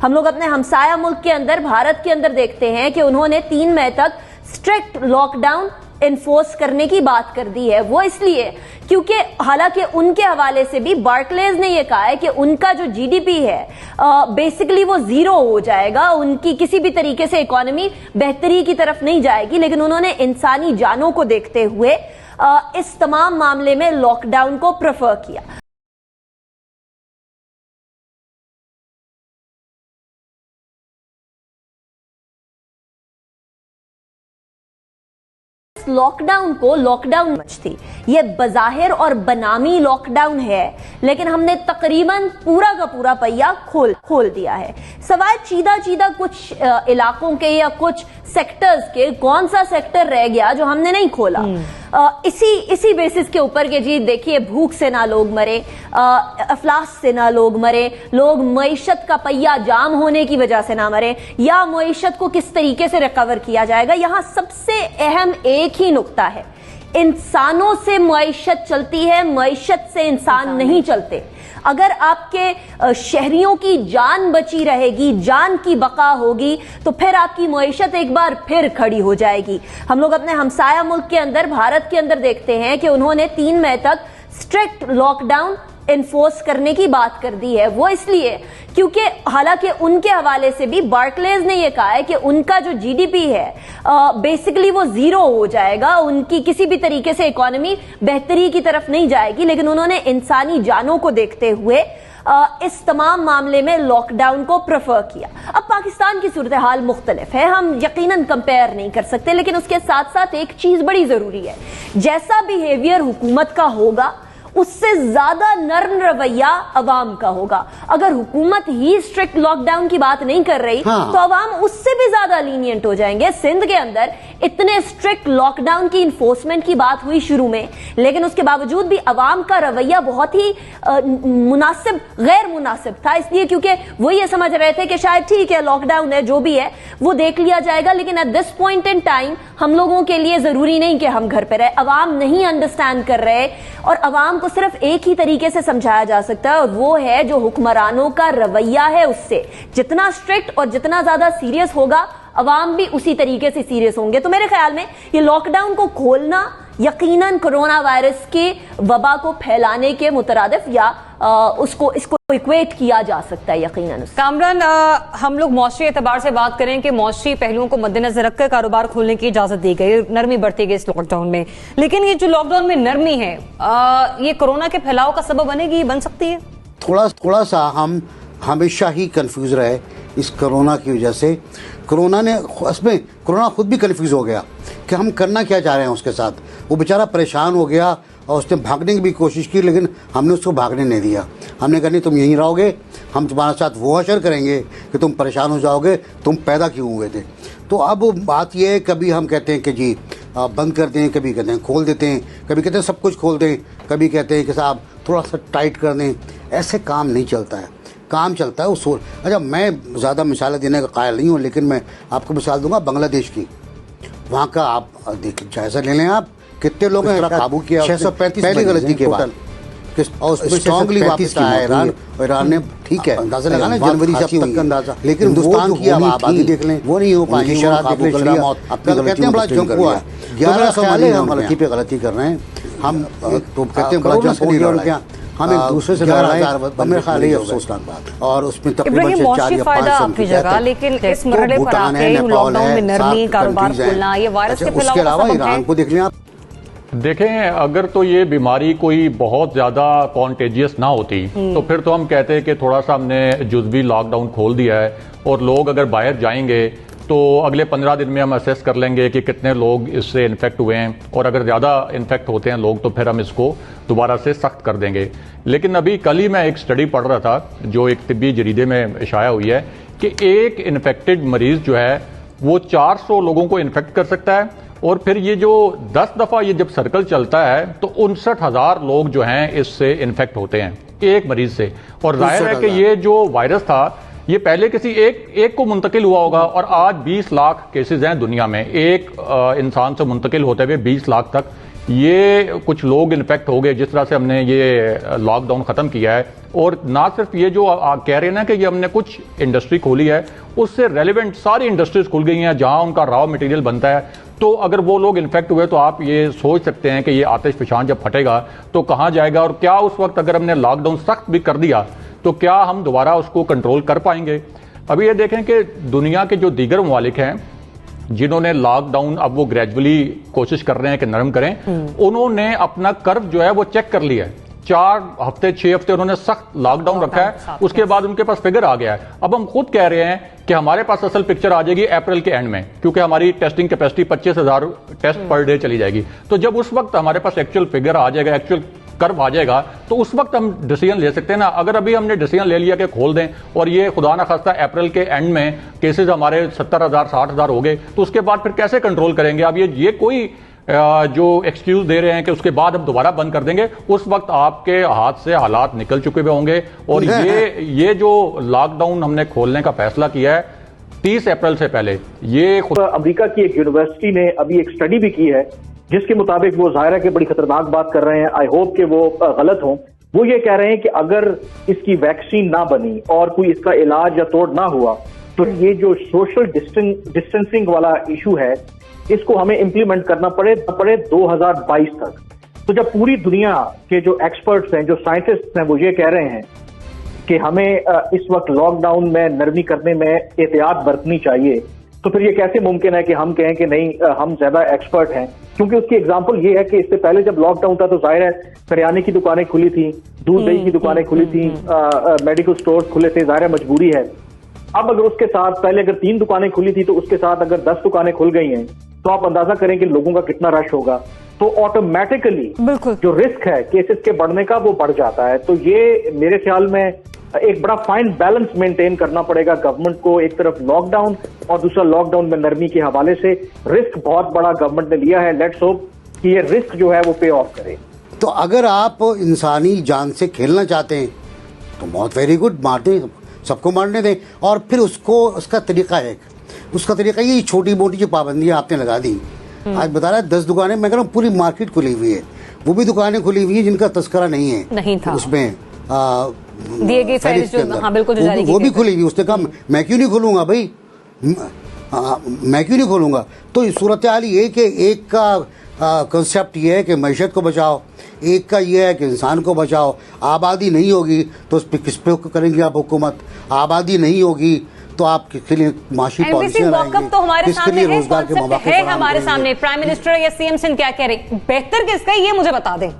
हम लोग अपने हमसाया मुल्क के अंदर, भारत के अंदर देखते हैं कि उन्होंने 3 मई तक स्ट्रिक्ट लॉकडाउन इन्फोर्स करने की बात कर दी है। वो इसलिए क्योंकि हालांकि उनके हवाले से भी बार्कलेज ने यह कहा है कि उनका जो जीडीपी है बेसिकली वो जीरो हो जाएगा, उनकी किसी भी तरीके से इकोनॉमी बेहतरी की तरफ नहीं जाएगी। लेकिन उन्होंने इंसानी जानों को देखते हुए इस तमाम मामले में लॉकडाउन को प्रेफर किया। लॉकडाउन को लॉकडाउन थी, ये बज़ाहिर और बनामी लॉकडाउन है, लेकिन हमने तकरीबन पूरा का पूरा पहिया खोल दिया है। सवाल चीदा कुछ इलाकों के या कुछ सेक्टर्स के, कौन सा सेक्टर रह गया जो हमने नहीं खोला? इसी बेसिस के ऊपर के जी देखिए, भूख से ना लोग मरे, अफलास से ना लोग मरे, लोग मईशत का पहिया जाम होने की वजह से ना मरे, या मईशत को किस तरीके से रिकवर किया जाएगा। यहां सबसे अहम एक ही नुक्ता है, इंसानों से मईशत चलती है, मईशत से इंसान नहीं चलते। अगर आपके शहरियों की जान बची रहेगी, जान की बका होगी, तो फिर आपकी मईशत एक बार फिर खड़ी हो जाएगी। हम लोग अपने हमसाया मुल्क के अंदर, भारत के अंदर देखते हैं कि उन्होंने 3 मई तक स्ट्रिक्ट लॉकडाउन इन्फोर्स करने की बात कर दी है। वो इसलिए क्योंकि हालांकि उनके हवाले से भी बार्कलेज ने यह कहा है कि उनका जो जीडीपी है बेसिकली वो जीरो हो जाएगा, उनकी किसी भी तरीके से इकोनॉमी बेहतरी की तरफ नहीं जाएगी। लेकिन उन्होंने इंसानी जानों को देखते हुए इस तमाम मामले में लॉकडाउन को प्रेफर किया। अब पाकिस्तान की सूरत हाल मुख्तलिफ है, हम यकीनन कंपेयर नहीं कर सकते, लेकिन उसके साथ साथ एक चीज बड़ी जरूरी है, जैसा बिहेवियर हुकूमत का होगा उससे ज्यादा नर्म रवैया अवाम का होगा। अगर हुकूमत ही स्ट्रिक्ट लॉकडाउन की बात नहीं कर रही तो अवाम उससे भी ज्यादा लीनियंट हो जाएंगे। सिंध के अंदर इतने स्ट्रिक्ट लॉकडाउन की इन्फोर्समेंट की बात हुई शुरू में, लेकिन उसके बावजूद भी अवाम का रवैया बहुत ही मुनासिब गैर मुनासिब था, इसलिए क्योंकि वो ये समझ रहे थे कि शायद ठीक है लॉकडाउन है, जो भी है वो देख लिया जाएगा। लेकिन at this point in time हम लोगों के लिए जरूरी नहीं कि हम घर पे रहे। अवाम नहीं अंडरस्टैंड कर रहे और अवाम को सिर्फ एक ही तरीके से समझाया जा सकता है, और वो है जो हुक्मरानों का रवैया है उससे। जितना स्ट्रिक्ट और जितना ज्यादा सीरियस होगा अवाम भी उसी तरीके से सीरियस होंगे। तो मेरे ख्याल में ये लॉकडाउन को खोलना यकीनन कोरोना वायरस के वबा को फैलाने के मुतरादिफ या इसको इक्वेट किया जा सकता है यकीनन। कामरान, हम लोग मौसमी एतबार से बात करें कि मौसमी पहलुओं को मद्देनजर रखकर कारोबार खोलने की इजाजत दी गई, नरमी बरती गई इस लॉकडाउन में, लेकिन ये जो लॉकडाउन में नरमी है ये कोरोना के फैलाव का सबब बनेगी, बन सकती है? थोड़ा सा हम हमेशा ही कंफ्यूज रहे इस कोरोना की वजह से। कोरोना ने उसमें कोरोना खुद भी कंफ्यूज हो गया कि हम करना क्या चाह रहे हैं उसके साथ। वो बेचारा परेशान हो गया और उसने भागने की भी कोशिश की, लेकिन हमने उसको भागने नहीं दिया। हमने कहा नहीं, तुम यहीं रहोगे, हम तुम्हारे साथ वो हशर करेंगे कि तुम परेशान हो जाओगे, तुम पैदा क्यों हुए थे। तो अब बात यह है, कभी हम कहते हैं कि जी बंद कर दें, कभी कहते हैं खोल देते हैं, कभी कहते हैं सब कुछ खोल दें, कभी कहते हैं कि साहब थोड़ा सा टाइट कर दें। ऐसे काम नहीं चलता है, काम चलता है उस। अच्छा, मैं ज़्यादा मिसालें देने का कायल नहीं हूँ, लेकिन मैं आपको मिसाल दूंगा बांग्लादेश की। वहाँ का आप देखिए, जायजा ले लें आप, कितने लोगों ने काबू किया 635 पहली गलती के बाद, और स्ट्रांगली वापस आया ईरान ने। ठीक है, अंदाजा लगाना जनवरी से अब तक का अंदाजा, लेकिन हिंदुस्तान की आबादी देख लें, वो नहीं हो पाएगी। शराब देख लें, कहते हैं बड़ा जंग हुआ है, 1100 हम गलती पे गलती कर रहे हैं। हम तो कहते हैं बड़ा जंग हो गया, हम एक दूसरे से मेरे ख्याल है अफसोसनाक बात। और उसमें तकरीबन 4 या 5 जगह, लेकिन इस मरहले पर आके लॉकडाउन में नरमी, कारोबार खोलना, ये वायरस के फैलाव के अलावा ईरान को देख लें आप। देखें, अगर तो ये बीमारी कोई बहुत ज़्यादा कॉन्टेजियस ना होती तो फिर तो हम कहते हैं कि थोड़ा सा हमने जुज़वी लॉकडाउन खोल दिया है, और लोग अगर बाहर जाएंगे तो अगले 15 दिन में हम असेस कर लेंगे कि कितने लोग इससे इन्फेक्ट हुए हैं, और अगर ज़्यादा इन्फेक्ट होते हैं लोग तो फिर हम इसको दोबारा से सख्त कर देंगे। लेकिन अभी कल ही मैं एक स्टडी पढ़ रहा था जो एक तिब्बी जरीदे में इशाया हुई है कि एक इन्फेक्टेड मरीज़ जो है वो 400 लोगों को इन्फेक्ट कर सकता है, और फिर ये जो 10 दफ़ा ये जब सर्कल चलता है तो 59,000 लोग जो हैं इससे इन्फेक्ट होते हैं एक मरीज से। और जाहिर है कि ये जो वायरस था ये पहले किसी एक को मुंतकिल हुआ होगा, और आज 20 लाख केसेस हैं दुनिया में, एक इंसान से मुंतकिल होते हुए 20 लाख तक ये कुछ लोग इन्फेक्ट हो गए जिस तरह से हमने ये लॉकडाउन ख़त्म किया है। और ना सिर्फ ये जो कह रहे हैं ना कि ये हमने कुछ इंडस्ट्री खोली है, उससे रेलिवेंट सारी इंडस्ट्रीज खुल गई हैं जहां उनका रॉ मटेरियल बनता है। तो अगर वो लोग इन्फेक्ट हुए तो आप ये सोच सकते हैं कि ये आतिश फिशान जब फटेगा तो कहाँ जाएगा, और क्या उस वक्त अगर हमने लॉकडाउन सख्त भी कर दिया तो क्या हम दोबारा उसको कंट्रोल कर पाएंगे। अभी ये देखें कि दुनिया के जो दीगर ममालिक हैं जिन्होंने लॉकडाउन अब वो ग्रेजुअली कोशिश कर रहे हैं कि नरम करें, उन्होंने अपना कर्व जो है वो चेक कर लिया है। 4 हफ्ते 6 हफ्ते उन्होंने सख्त लॉकडाउन रखा है, उसके बाद उनके पास फिगर आ गया है। अब हम खुद कह रहे हैं कि हमारे पास असल पिक्चर आ जाएगी अप्रैल के एंड में, क्योंकि हमारी testing capacity 25,000 test per day चली जाएगी। तो जब उस वक्त हमारे पास एक्चुअल फिगर आ जाएगा, एक्चुअल कर्व आ जाएगा, तो उस वक्त हम डिसीजन ले सकते हैं ना। अगर अभी हमने डिसीजन ले लिया कि खोल दें और ये खुदा ना खास्ता अप्रैल के एंड में केसेस हमारे 70,000 60,000 हो गए, तो उसके बाद फिर कैसे कंट्रोल करेंगे। अब ये कोई जो एक्सक्यूज दे रहे हैं कि उसके बाद हम दोबारा बंद कर देंगे, उस वक्त आपके हाथ से हालात निकल चुके हुए होंगे। और ये जो लॉकडाउन हमने खोलने का फैसला किया है 30 अप्रैल से पहले, ये अमेरिका की एक यूनिवर्सिटी ने अभी एक स्टडी भी की है जिसके मुताबिक वो जाहिर है कि बड़ी खतरनाक बात कर रहे हैं, आई होप कि वो गलत हो। वो ये कह रहे हैं कि अगर इसकी वैक्सीन ना बनी और कोई इसका इलाज या तोड़ ना हुआ तो ये जो सोशल डिस्टेंसिंग वाला इशू है इसको हमें इंप्लीमेंट करना पड़े 2022 तक। तो जब पूरी दुनिया के जो एक्सपर्ट्स हैं, जो साइंटिस्ट हैं, वो ये कह रहे हैं कि हमें इस वक्त लॉकडाउन में नरमी करने में एहतियात बरतनी चाहिए, तो फिर ये कैसे मुमकिन है कि हम कहें कि नहीं हम ज्यादा एक्सपर्ट हैं। क्योंकि उसकी एग्जांपल ये है कि इससे पहले जब लॉकडाउन था तो जाहिर है करियाने की दुकानें खुली थी, दूध दही की दुकानें खुली थी, मेडिकल स्टोर्स खुले थे, जाहिर है मजबूरी है। अब अगर उसके साथ पहले अगर 3 दुकानें खुली थी तो उसके साथ अगर 10 दुकानें खुल गई हैं तो आप अंदाजा करें कि लोगों का कितना रश होगा। तो ऑटोमेटिकली जो रिस्क है केसेस के बढ़ने का वो बढ़ जाता है। तो ये मेरे ख्याल में एक बड़ा फाइन बैलेंस मेंटेन करना पड़ेगा गवर्नमेंट को, एक तरफ लॉकडाउन और दूसरा लॉकडाउन में नरमी के हवाले से। रिस्क बहुत बड़ा गवर्नमेंट ने लिया है, लेट्स होप कि ये रिस्क जो है वो पे ऑफ करे। तो अगर आप इंसानी जान से खेलना चाहते हैं तो बहुत वेरी गुड, मार दें, सबको मारने दें। और फिर उसका तरीका है, उसका तरीका ये छोटी मोटी जो पाबंदियां आपने लगा दी, आज बता रहा है 10 दुकानें, मैं कह रहा हूँ पूरी मार्केट खुली हुई है, वो भी दुकानें खुली हुई है जिनका तस्करा नहीं था उसमें दिए गए हाँ, बिल्कुल वो भी खुली हुई। उसने कहा मैं क्यों नहीं खोलूंगा भाई, मैं क्यों नहीं खोलूंगा। तो सूरत हाल ये कि एक का कंसेप्ट ये है कि मैशत को बचाओ, एक का ये है कि इंसान को बचाओ। आबादी नहीं होगी तो उस पर किस पे करेंगे आप हुकूमत, आबादी नहीं होगी तो आप किसके लिए माशी पॉलिसियां लाएंगे, तो हमारे किसके लिए रोजगार के मौके है हमारे सामने। प्राइम मिनिस्टर या सीएम सिंह क्या कह रहे, बेहतर किसका ये मुझे बता दें।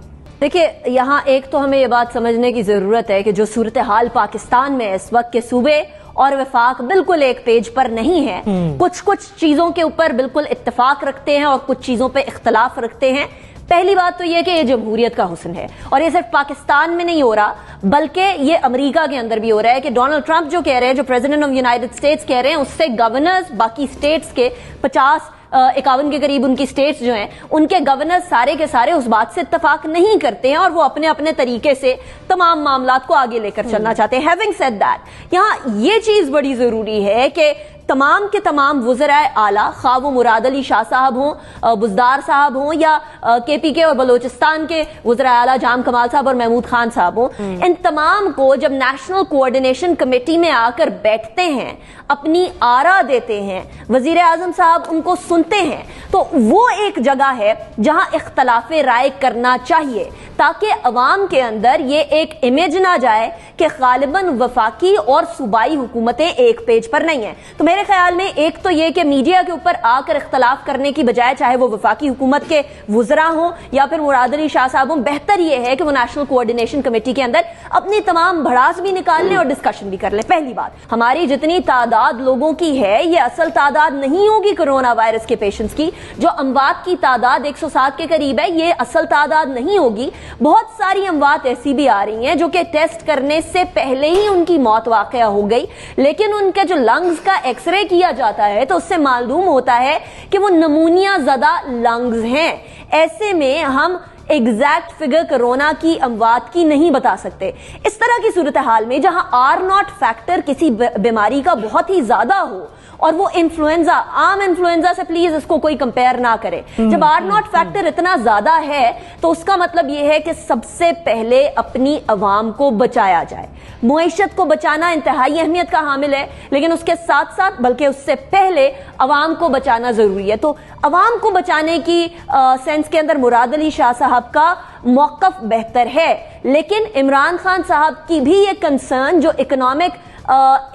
देखिए, यहाँ एक तो हमें ये बात समझने की जरूरत है कि जो सूरत हाल पाकिस्तान में इस वक्त के सूबे और वफाक बिल्कुल एक पेज पर नहीं है। कुछ कुछ चीजों के ऊपर बिल्कुल इत्तेफाक रखते हैं और कुछ चीजों पे इख्तलाफ रखते हैं। पहली बात तो यह कि ये जमहूरियत का हुस्न है और ये सिर्फ पाकिस्तान में नहीं हो रहा बल्कि ये अमेरिका के अंदर भी हो रहा है कि डोनाल्ड ट्रंप जो कह रहे हैं, जो प्रेसिडेंट ऑफ यूनाइटेड स्टेट्स कह रहे हैं, उससे गवर्नर्स बाकी स्टेट्स के 51 के करीब उनकी स्टेट्स जो हैं उनके गवर्नर सारे के सारे उस बात से इत्तेफाक नहीं करते हैं और वो अपने अपने तरीके से तमाम मामलात को आगे लेकर चलना चाहते हैं। हैविंग सेड दैट, यहाँ ये चीज बड़ी जरूरी है कि तमाम के तमाम वुज़राए आला, खा वो मुराद अली शाह साहब हों, बुज़दार साहब हों या KPK और बलोचिस्तान के वुज़राए आला जाम कमाल साहब और महमूद खान साहब हों, इन तमाम को जब नेशनल कोऑर्डिनेशन कमेटी में आकर बैठते हैं, अपनी आरा देते हैं, वजीर आजम साहब उनको सुनते हैं, तो वो एक जगह है जहां इख्तलाफे राय करना चाहिए ताकि अवाम के अंदर ये एक इमेज ना जाए कि गालिबन वफाकी और सूबाई हुकूमतें एक पेज पर नहीं है। तो मेरे ख्याल में एक तो ये कि मीडिया के ऊपर आकर इख्तलाफ करने की बजाय, चाहे वो वफाकी हुकूमत के वुज़रा हों या फिर मुराद अली शाह साहब हों, बेहतर ये है कि वो नेशनल कोऑर्डिनेशन कमेटी के अंदर अपनी तमाम भड़ास भी निकाल लें और डिस्कशन भी कर लें। पहली बात, हमारी जितनी तादाद लोगों की है ये असल तादाद नहीं होगी कोरोना वायरस के पेशेंट्स की। जो अमवात की तादाद 107 के करीब है ये असल तादाद नहीं होगी। बहुत सारी अमवात ऐसी भी आ रही हैं जो कि टेस्ट करने से पहले ही उनकी मौत वाक़या हो गई, लेकिन उनके जो लंग्स का एक्सरे किया जाता है तो उससे मालूम होता है कि वो नमूनिया ज़दा लंग्स हैं। ऐसे में हम एग्जैक्ट फिगर कोरोना की अमवात की नहीं बता सकते। इस तरह की सूरत हाल में जहां R0 फैक्टर किसी बीमारी का बहुत ही ज्यादा हो और वो इन्फ्लुएंजा, आम इन्फ्लुएंजा से प्लीज इसको कोई कंपेयर ना करे, जब R0 फैक्टर इतना ज्यादा है तो उसका मतलब यह है कि सबसे पहले अपनी अवाम को बचाया जाए। मुईशत को बचाना इंतहाई अहमियत का हामिल है, लेकिन उसके साथ साथ बल्कि उससे पहले अवाम को बचाना जरूरी है। तो अवाम को बचाने की सेंस के अंदर मुराद अली शाह साहब का मौकफ बेहतर है, लेकिन इमरान खान साहब की भी ये कंसर्न जो इकोनॉमिक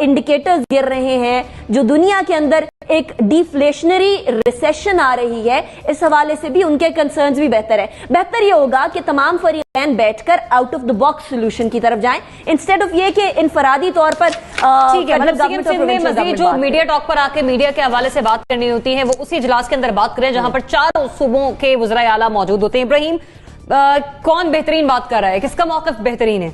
इंडिकेटर्स गिर रहे हैं, जो दुनिया के अंदर एक डिफ्लेशनरी रिसेशन आ रही है, इस हवाले से भी उनके कंसर्न्स भी बेहतर है। बेहतर ये होगा कि तमाम फरीकैन बैठकर out of the box solution की तरफ जाएं, इंस्टेड ऑफ ये कि इनफरादी तौर पर ठीक है, मतलब सीएम सिंध ने मजीद जो मीडिया टॉक पर आके मीडिया के हवाले से बात करनी होती है वो उसी इजलास के अंदर बात करें जहां पर 4 सूबों के वज़राए आला मौजूद होते हैं। इब्राहिम, कौन बेहतरीन बात कर रहा है, किसका मौक़िफ़ बेहतरीन है?